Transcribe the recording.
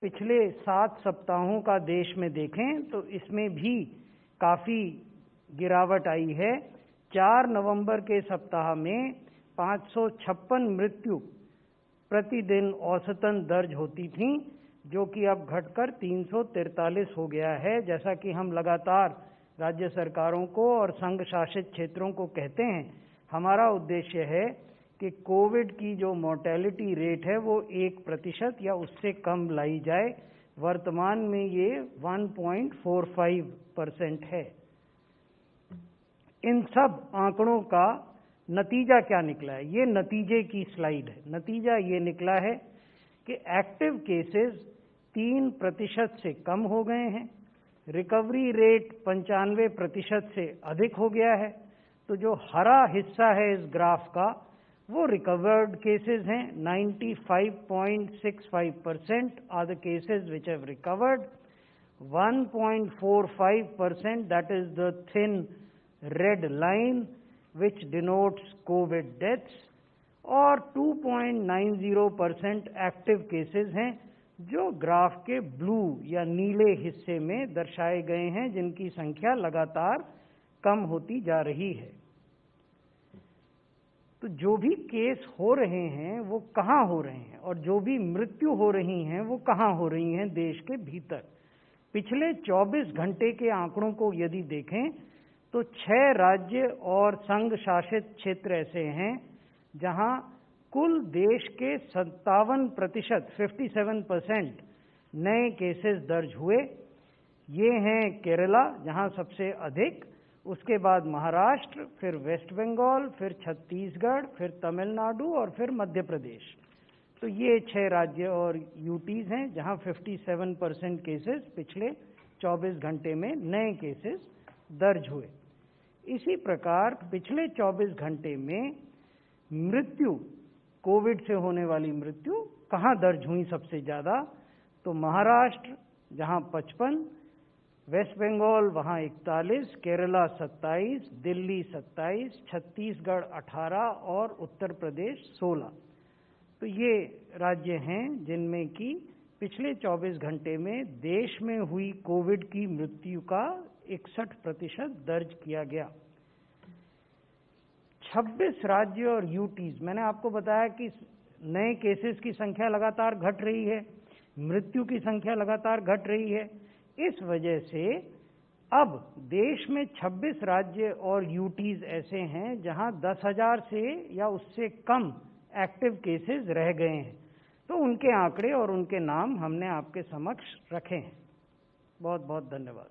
पिछले 7 सप्ताहों का देश में देखें तो इसमें भी काफ़ी गिरावट आई है। 4 नवंबर के सप्ताह में 556 मृत्यु प्रतिदिन औसतन दर्ज होती थीं, जो कि अब घटकर 343 हो गया है। जैसा कि हम लगातार राज्य सरकारों को और संघ शासित क्षेत्रों को कहते हैं, हमारा उद्देश्य है कि कोविड की जो मोर्टेलिटी रेट है वो 1% या उससे कम लाई जाए। वर्तमान में ये 1.45% है। इन सब आंकड़ों का नतीजा क्या निकला है? ये नतीजे की स्लाइड है। नतीजा ये निकला है कि एक्टिव केसेस 3% से कम हो गए हैं, रिकवरी रेट 95% से अधिक हो गया है। तो जो हरा हिस्सा है इस ग्राफ का वो रिकवर्ड केसेस हैं। 95.65% are the cases which have recovered. 1.45% that is the thin red line which denotes COVID deaths, और 2.90% एक्टिव केसेस हैं जो ग्राफ के ब्लू या नीले हिस्से में दर्शाए गए हैं, जिनकी संख्या लगातार कम होती जा रही है। तो जो भी केस हो रहे हैं वो कहाँ हो रहे हैं, और जो भी मृत्यु हो रही हैं वो कहाँ हो रही हैं देश के भीतर। पिछले 24 घंटे के आंकड़ों को यदि देखें तो 6 राज्य और संघ शासित क्षेत्र ऐसे हैं जहां कुल देश के 57%, 57% नए केसेस दर्ज हुए। ये हैं केरला जहां सबसे अधिक, उसके बाद महाराष्ट्र, फिर वेस्ट बंगाल, फिर छत्तीसगढ़, फिर तमिलनाडु और फिर मध्य प्रदेश। तो ये 6 राज्य और यूटीज हैं जहां 57% केसेस पिछले 24 घंटे में नए केसेस दर्ज हुए। इसी प्रकार पिछले 24 घंटे में मृत्यु, कोविड से होने वाली मृत्यु कहाँ दर्ज हुई सबसे ज़्यादा? तो महाराष्ट्र जहाँ 55, वेस्ट बंगाल वहाँ 41, केरला 27, दिल्ली 27, छत्तीसगढ़ 18 और उत्तर प्रदेश 16। तो ये राज्य हैं जिनमें कि पिछले 24 घंटे में देश में हुई कोविड की मृत्यु का 61% दर्ज किया गया। 26 राज्य और यूटीज, मैंने आपको बताया कि नए केसेस की संख्या लगातार घट रही है, मृत्यु की संख्या लगातार घट रही है। इस वजह से अब देश में 26 राज्य और यूटीज ऐसे हैं जहां 10,000 से या उससे कम एक्टिव केसेस रह गए हैं। तो उनके आंकड़े और उनके नाम हमने आपके समक्ष रखे हैं। बहुत बहुत धन्यवाद।